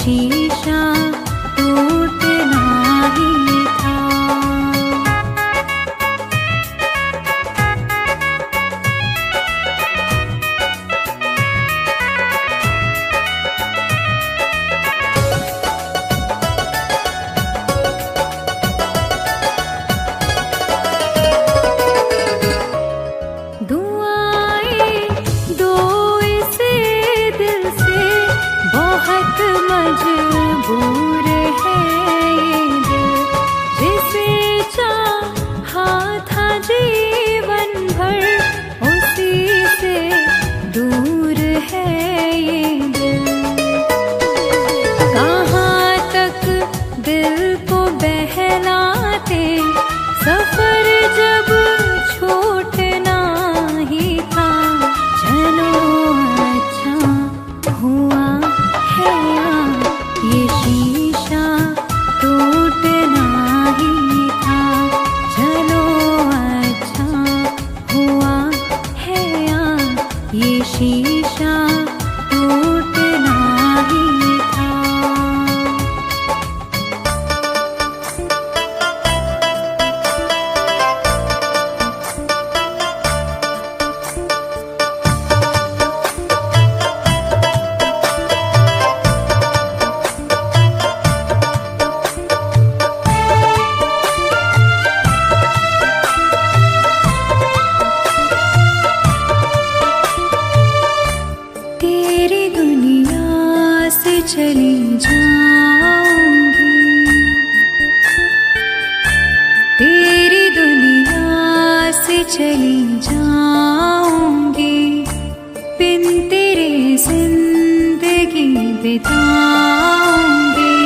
शीशा टूटना ही था। दुआएं दो इस दिल से, बहुत मजबूर है ये दिल, जिसे चाहा था जीवन भर उसी से दूर है ये दिल। कहाँ तक दिल को बहलाते, सफर जब छूटना ही था। चलो अच्छा हुआ है ये शीशा टूटना ही था। चलो अच्छा हुआ है ये शीशा टूटना ही था। तेरी दुनिया से चली जाऊंगी, तेरी दुनिया से चली जाऊंगी, बिन तेरे जिंदगी बिताऊंगी।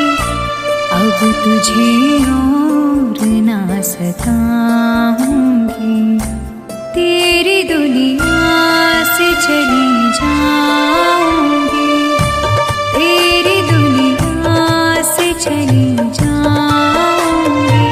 अब तुझे और ना सताऊंगी, तेरी दुनिया से चली जाऊंगी, तेरी दुनिया से चली जाऊंगी।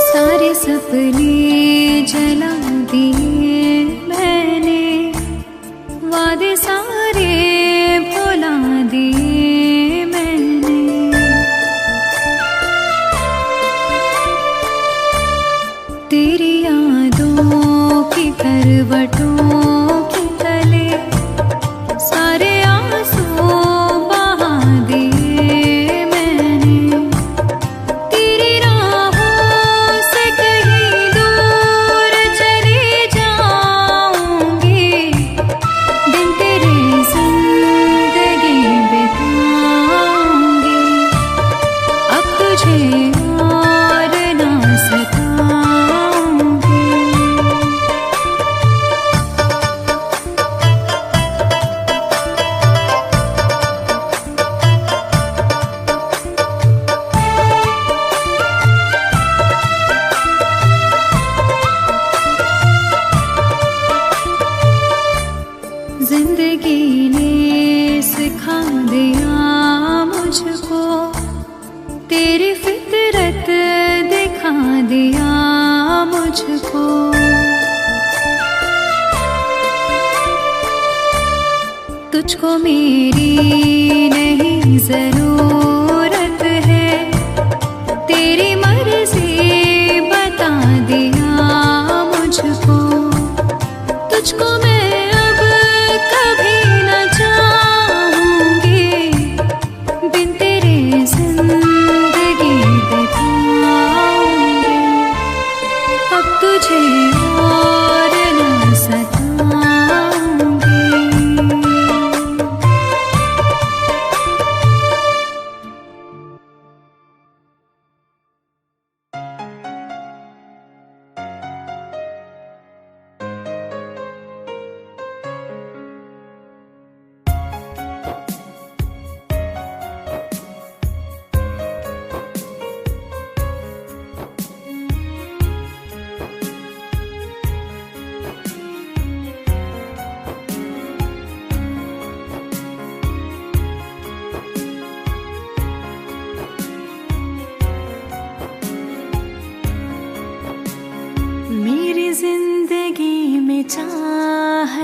सारे सपने जला दिए मैंने, वादे सारे भुला दिए मैंने। तेरी यादों की करवटों के तले सारे आंसू बहा दिए मैंने। तेरी राहों से कहीं दूर चली जाऊंगी, दिन तेरे जिंदगी बिताऊंगी। अब तुझे और ना सताऊंगी। जिंदगी ने सिखा दिया मुझको, तेरी फितरत दिखा दिया मुझको। तुझको मेरी नहीं जरूरत है, तेरी मर्जी बता दिया मुझको। तुझको मैं अब कभी न चाहूंगी, बिन तेरे जिंदगी बिताऊंगी। अब तुझे और न सताऊंगी।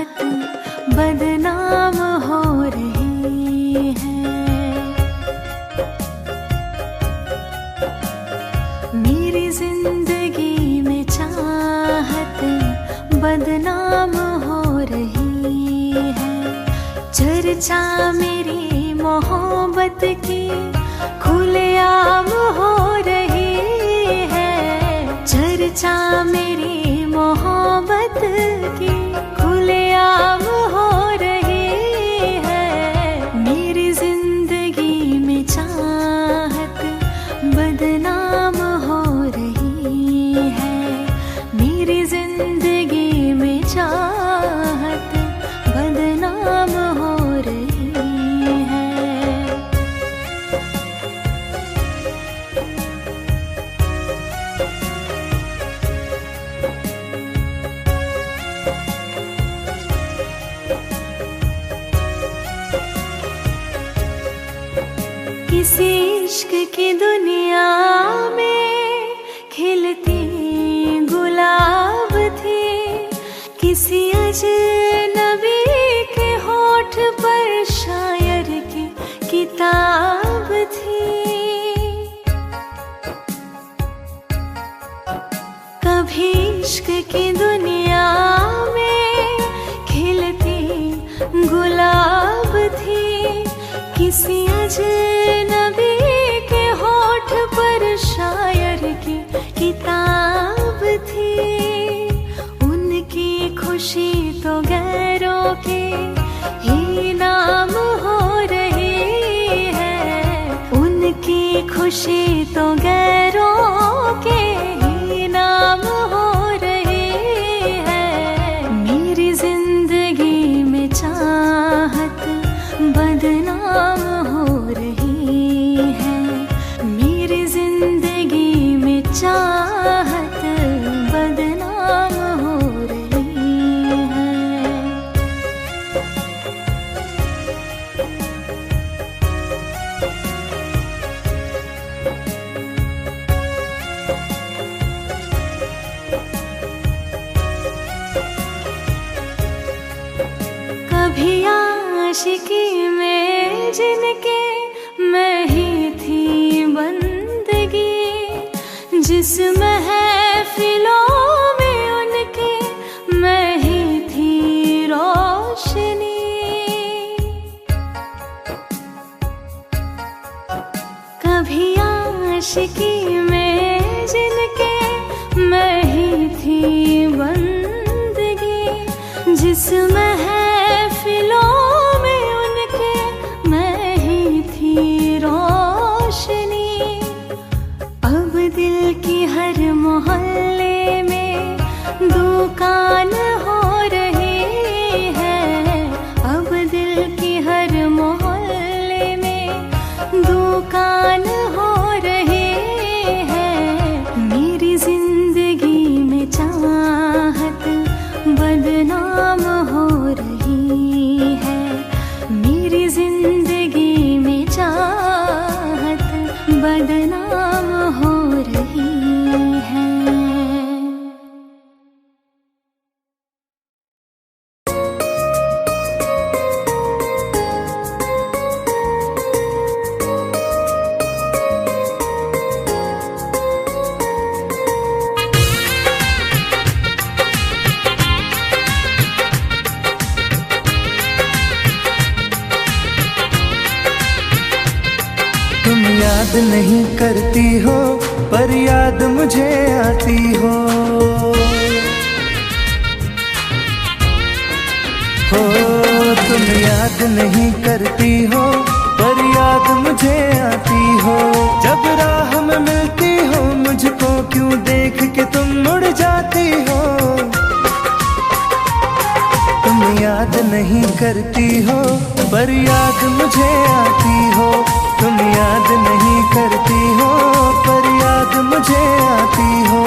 चाहत बदनाम हो रही है। मेरी जिंदगी में चाहत बदनाम हो रही है। चर्चा मेरी मोहब्बत की खुलेआम हो रही है। चर्चा मेरी मोहब्बत की खुलेआम हो रही है। मेरी जिंदगी में चाहत बदनाम हो रही है। मेरी जिंदगी में चाहत बदनाम हो रही है। किसी इश्क की दुनिया में खिलती गुलाब थी। किसी अजनबी के होठ पर शायर की किताब थी। कभी इश्क की दुनिया में खिलती गुलाब थी। किसी अजनबी के होठ पर शायर की किताब थी। उनकी खुशी तो गैरों के ही नाम हो रही है। उनकी खुशी तो गैरों के ही नाम हो रही है। मेरी जिंदगी में चाहत बदनाम हो रही है। मेरी जिंदगी में चाहत बदनाम हो रही है। कभी आशिकी में जिनके मैं ही थी बंदगी। जिस महफिलों में उनके मैं ही थी रोशनी। कभी आशिकी में जिनके मैं ही थी बंदगी। जिस महफिलों में उनके मैं ही थी रोशनी। अब दिल की हर मोहल्ले में दुकान हो रही है। अब दिल की हर मोहल्ले में दुकान हो रही है। मेरी जिंदगी में चाहत बदनाम हो रही है। मेरी जिंदगी में चाहत बदनाम हो रही है। तुम याद नहीं करती हो पर याद मुझे आती हो। तुम याद नहीं करती हो पर याद मुझे आती हो। जब राह में मिलती हो मुझको क्यों देख के तुम मुड़ जाती हो। तुम याद नहीं करती हो पर याद मुझे आती हो। तुम याद नहीं करती हो पर याद मुझे आती हो।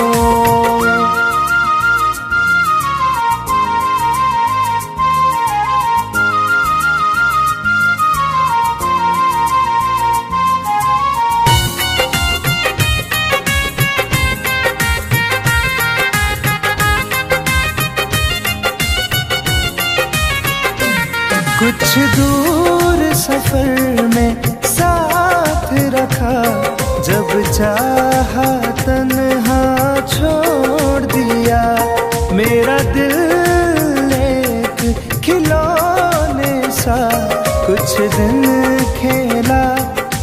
कुछ दूर सफर में साथ रखा, जब चाहा तन्हा छोड़ दिया। मेरा दिल एक खिलौने सा कुछ दिन खेला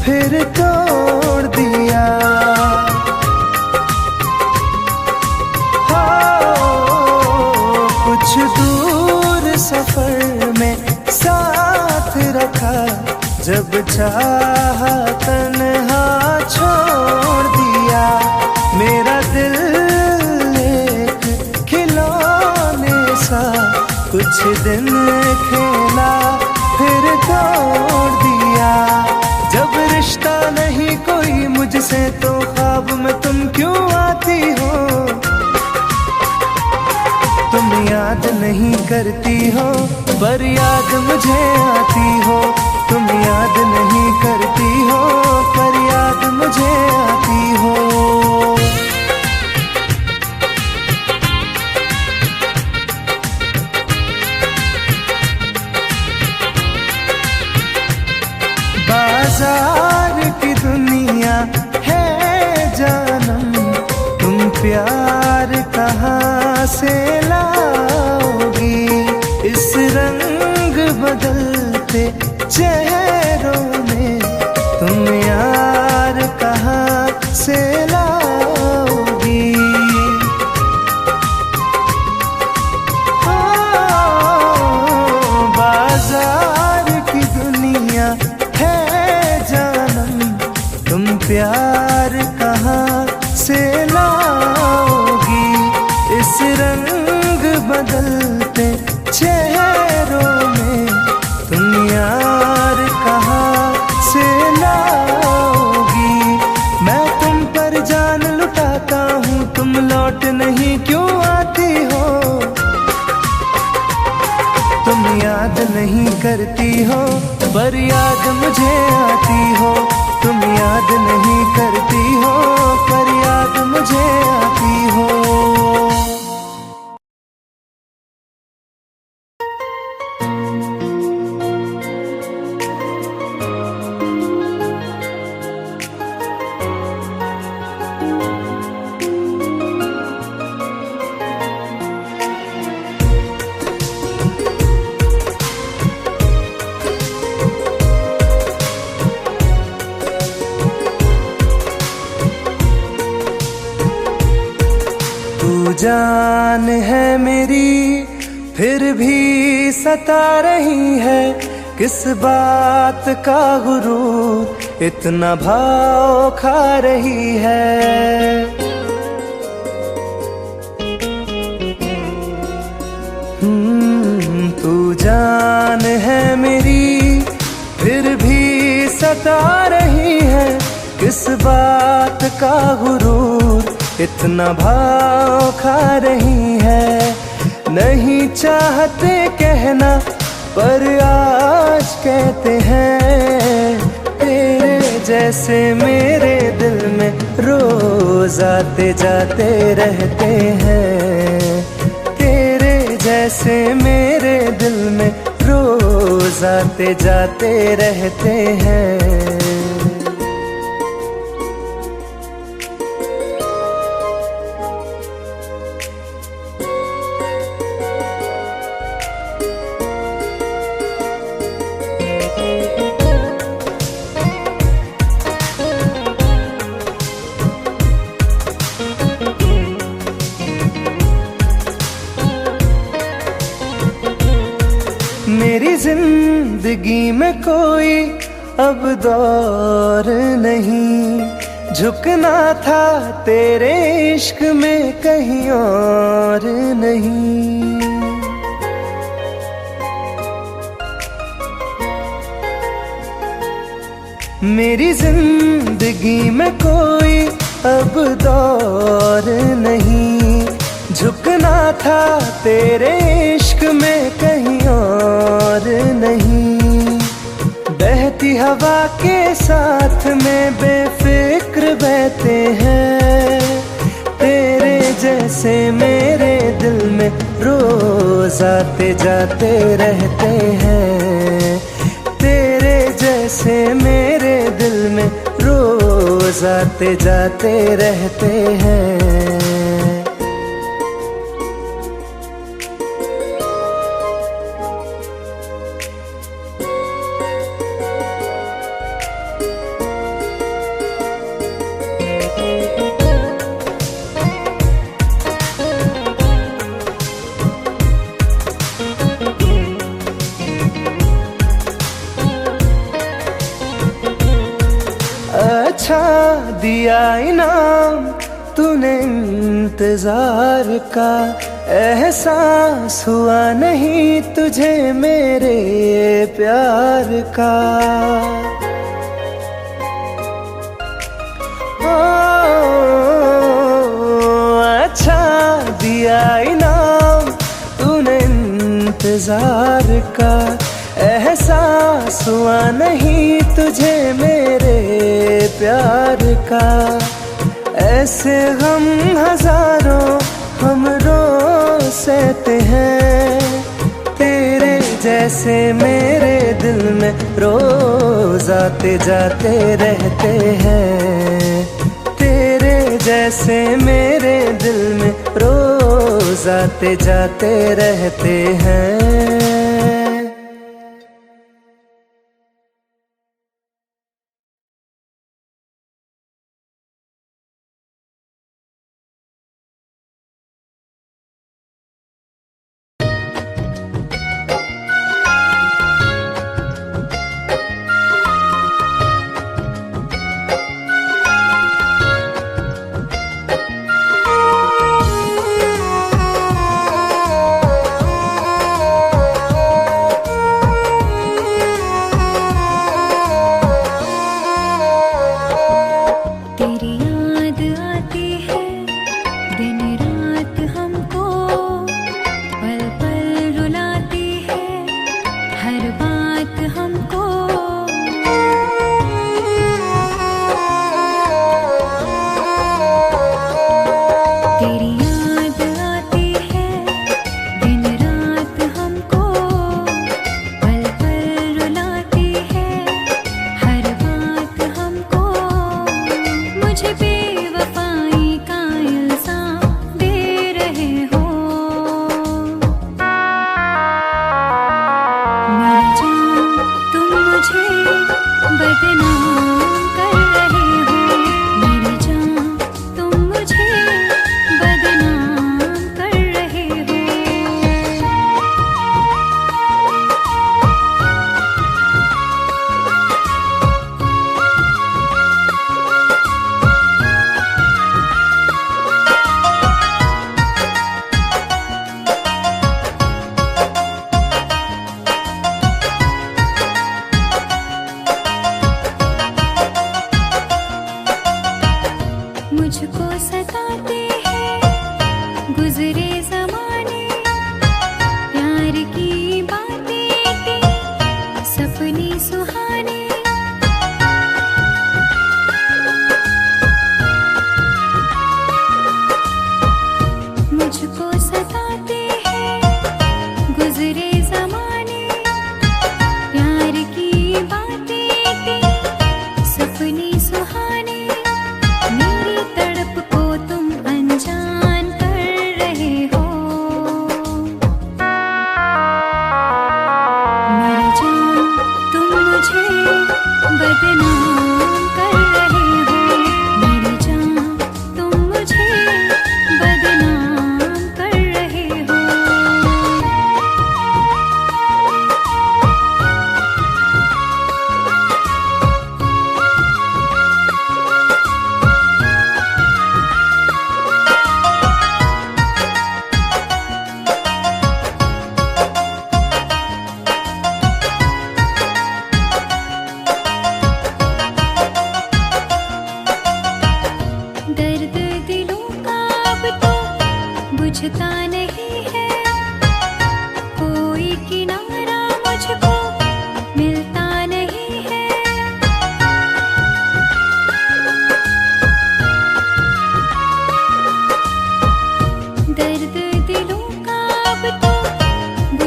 फिर तोड़ दिया। कुछ दूर सफर में साथ रखा, जब चाहा तन्हा छोड़ दिया। मेरा दिल एक खिलौने सा कुछ दिन खेला फिर तोड़ दिया। जब रिश्ता नहीं कोई मुझसे तो ख्वाब में तुम क्यों आती हो? तुम याद नहीं करती हो पर याद मुझे आती हो। तुम याद नहीं करती हो पर याद मुझे आती हो। बाजार की दुनिया है जानम, तुम प्यार कहाँ से लाओगी? इस रंग बदलते चेहरों में तुम यार कहाँ से लाओगी? बाजार की दुनिया है जानम, तुम प्यार कहाँ से लाओगी? इस रंग बदलते चेहरों में तुम यार कहाँ से लाओगी? मैं तुम पर जान लुटाता हूँ, तुम लौट नहीं क्यों आती हो? तुम याद नहीं करती हो पर याद मुझे आती हो। तुम याद नहीं करती हो पर याद मुझे आती हो। जान है मेरी फिर भी सता रही है, किस बात का गुरूर इतना भाव खा रही है। तू जान है मेरी फिर भी सता रही है, किस बात का गुरूर इतना भाव खा रही है। नहीं चाहते कहना पर आज कहते हैं, तेरे जैसे मेरे दिल में रोज आते जाते रहते हैं। तेरे जैसे मेरे दिल में रोज आते जाते रहते हैं। मेरी जिंदगी में कोई अब दौर नहीं, झुकना था तेरे इश्क में कहीं और नहीं। मेरी जिंदगी में कोई अब दौर नहीं, झुकना था तेरे इश्क में कहीं और नहीं। बहती हवा के साथ में बेफिक्र बहते हैं, तेरे जैसे मेरे दिल में रोज रोज आते जाते रहते हैं। तेरे जैसे मेरे दिल में रोज आते जाते रहते हैं। अच्छा दिया इनाम तूने इंतजार का, एहसास हुआ नहीं तुझे मेरे प्यार का। ओ, अच्छा दिया इनाम तूने इंतजार का, एहसास हुआ नहीं तुझे मेरे प्यार का। ऐसे गम हजारों हम रोज सहते हैं, तेरे जैसे मेरे दिल में रोज आते जाते रहते हैं। तेरे जैसे मेरे दिल में रोज आते जाते रहते हैं।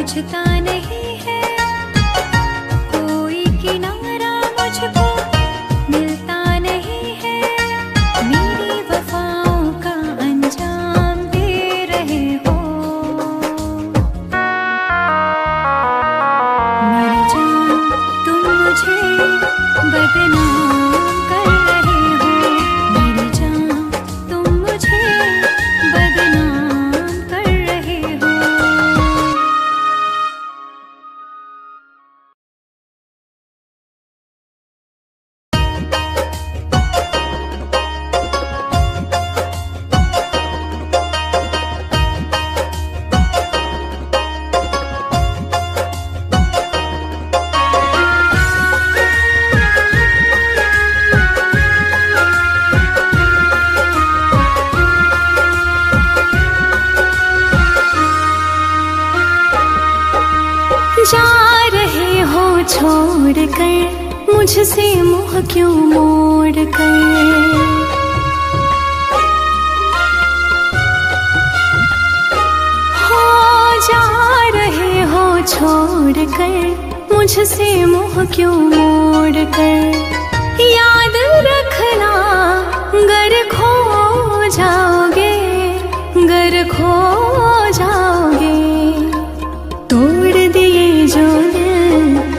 बुझता नहीं है, कोई किनारा मुझको मिलता नहीं है। मेरी वफाओं का अंजाम दे रहे हो। मेरी जान तुम मुझे बदनाम कर रहे हो। मेरी जान तुम मुझे बदनाम कर रहे हो। जा रहे हो छोड़ कर मुझसे मुँह क्यों मोड़ कर। हो जा रहे हो छोड़ कर मुझसे मुँह क्यों मोड़ कर। याद रखना गर खो जाओगे, गर खो जाओगे। तोड़ दिए जो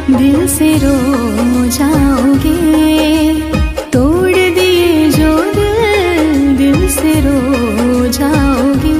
दिल से रो जाओगे। तोड़ दिए जो दिल से रो जाओगे।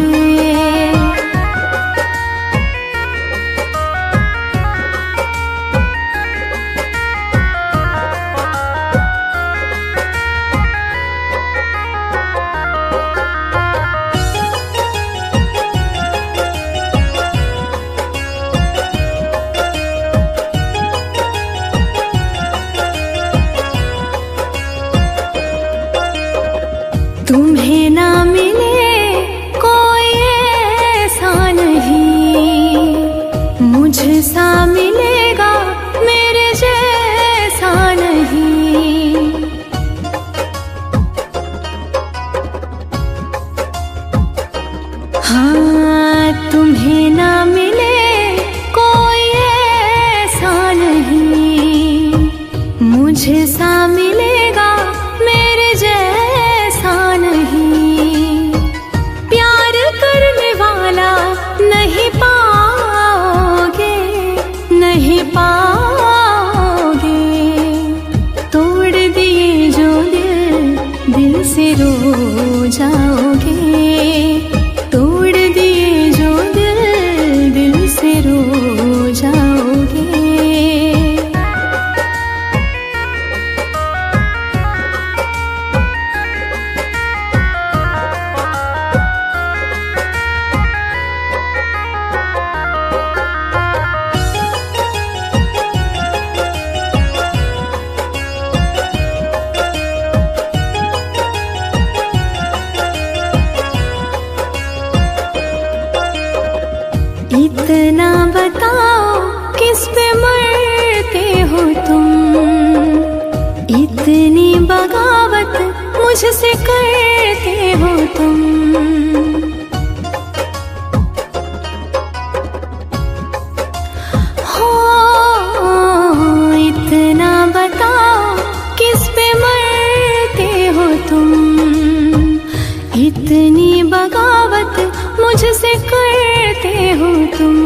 तुम्हें ना मिले कोई ऐसा नहीं, मुझसा मिलेगा मेरे जैसा नहीं। हाँ तुम्हें ना मिले कोई ऐसा नहीं, मुझसा मिलेगा मेरे जैसा नहीं। प्यार करने वाला नहीं पाओगे, नहीं पाओगे। तोड़ दिए जो दिल से रो जाओगे। तोड़ दिए जो दिल से रो जाओगे। इतना बताओ किस पे मरते हो तुम। इतनी बगावत मुझसे करते हो तुम। हो इतना बताओ किस पे मरते हो तुम। इतनी बगावत मुझसे करते हो तुम।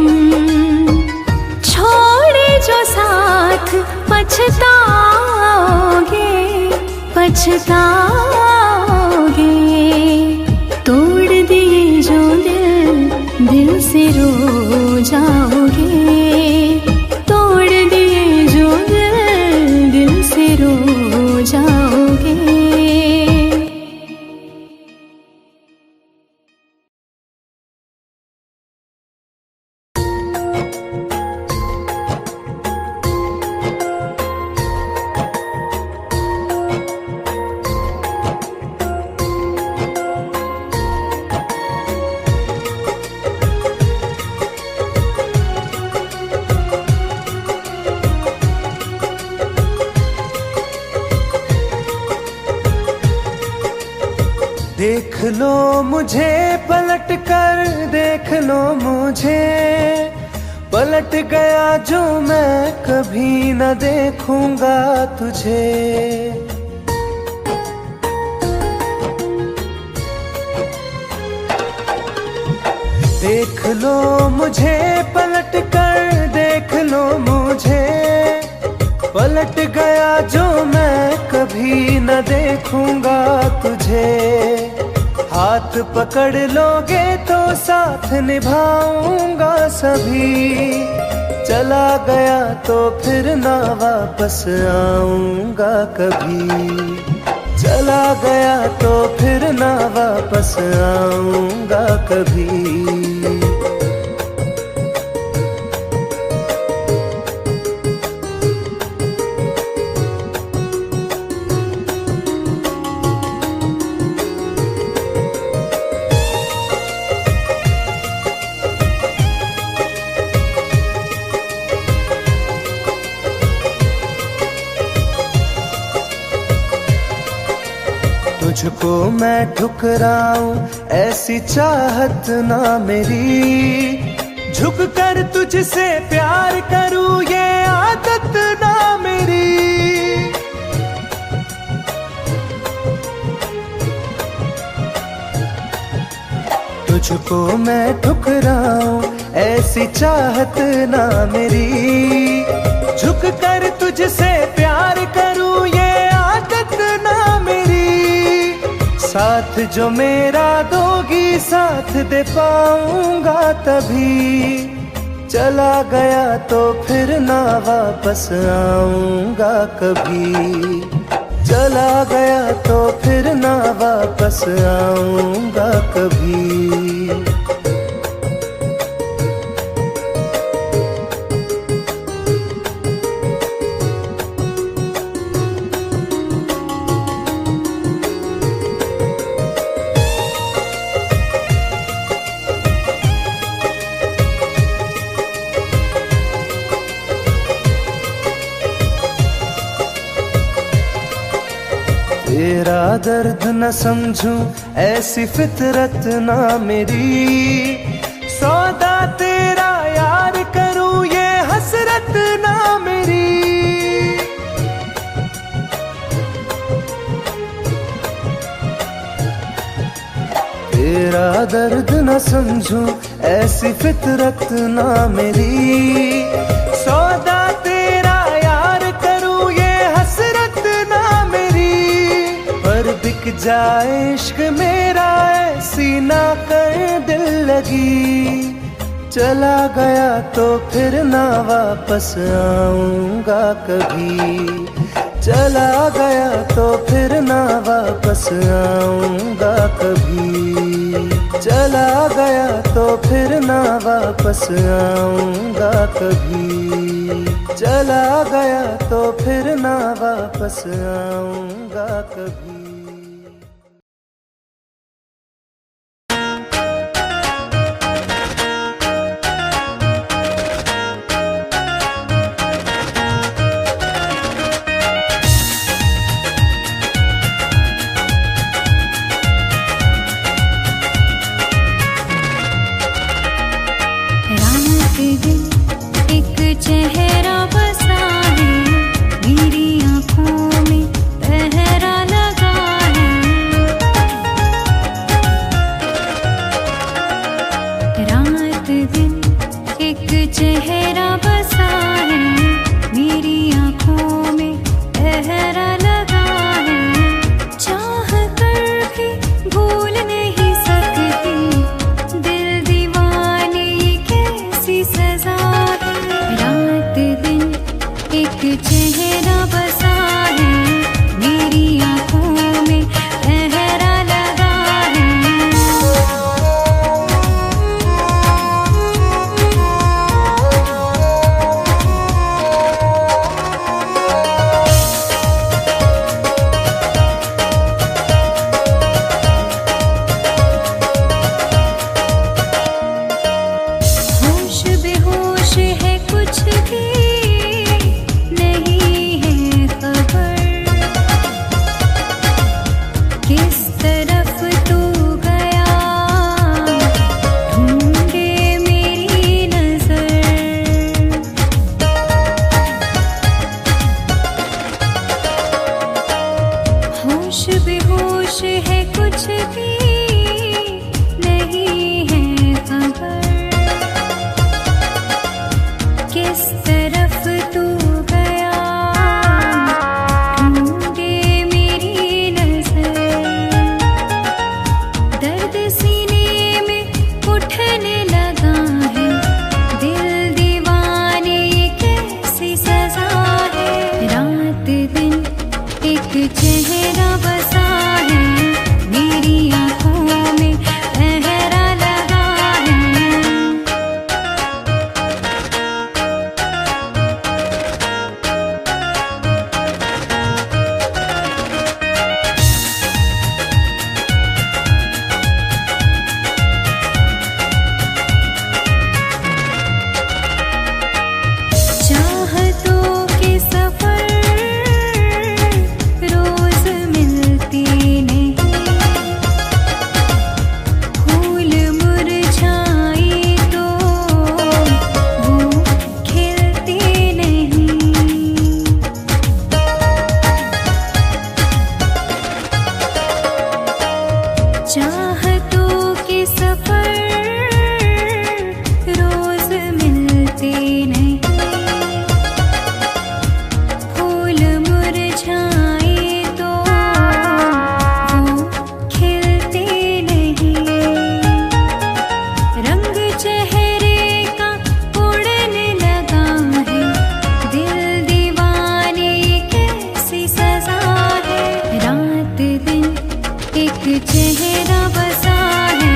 छोड़े जो साथ पछताओगे, पछताओगे। तोड़ दिए जो दिल से रो जाओगे। तोड़ दिए जो दिल से रो जाओगे। देख लो मुझे पलट कर, देख लो मुझे पलट गया जो मैं कभी न देखूंगा तुझे। देख लो मुझे पलट कर, देख लो मुझे, पलट गया जो मैं कभी न देखूंगा तुझे। हाथ पकड़ लोगे तो साथ निभाऊंगा सभी, चला गया तो फिर ना वापस आऊंगा कभी। चला गया तो फिर ना वापस आऊंगा कभी। तुझको मैं ठुकराऊं ऐसी चाहत ना मेरी, झुक कर तुझसे प्यार करूं ये आदत ना मेरी। तुझको मैं ठुकराऊं ऐसी चाहत ना मेरी, झुक कर तुझसे प्यार करूं ये आदत ना मेरी। साथ जो मेरा दोगी साथ दे पाऊंगा तभी, चला गया तो फिर ना वापस आऊंगा कभी। चला गया तो फिर ना वापस आऊंगा कभी। तेरा दर्द न समझूं ऐसी फितरत ना मेरी, सौदा तेरा यार करूं ये हसरत ना मेरी। तेरा दर्द न समझूं ऐसी फितरत ना मेरी, सौदा तेरा यार करूं ये हसरत ना मेरी। पर बिक जाए इश्क मेरा ऐसी ना कर दिल लगी, चला गया तो फिर ना वापस आऊंगा कभी। चला गया तो फिर ना वापस आऊंगा कभी। चला गया तो फिर ना वापस आऊंगा कभी। चला गया तो फिर ना वापस आऊंगा कभी। चेहरा बसा है मेरी आँखों में, पहरा लगा है। रात दिन एक चेहरा बसा है मेरी आँखों में, पहरा लगा है। चाह कर भी भूल नहीं सकती, दिल दीवाने ये कैसी सजा है। रात दिन एक चेहरा बसा है मेरी आँखों में, पहरा लगा है। किस तरफ तू गया ढूंढे मेरी नजर, दर्द सीने में उठने लगा है, दिल दीवाने कैसी सजा है। रात दिन एक चेहरा बसा है, मेरी आंखों में पहरा लगा है। चाहतों के सफर रोज मिलती नहीं, फूल मुरझाए तो वो खिलते नहीं। चाहतों के सफर रोज मिलते नहीं, फूल मुरझाए तो वो खिलते नहीं। रंग चेहरे का उड़ने लगा है, दिल दीवाने कैसी सजा है। रात दिन एक चेहरा बसा है,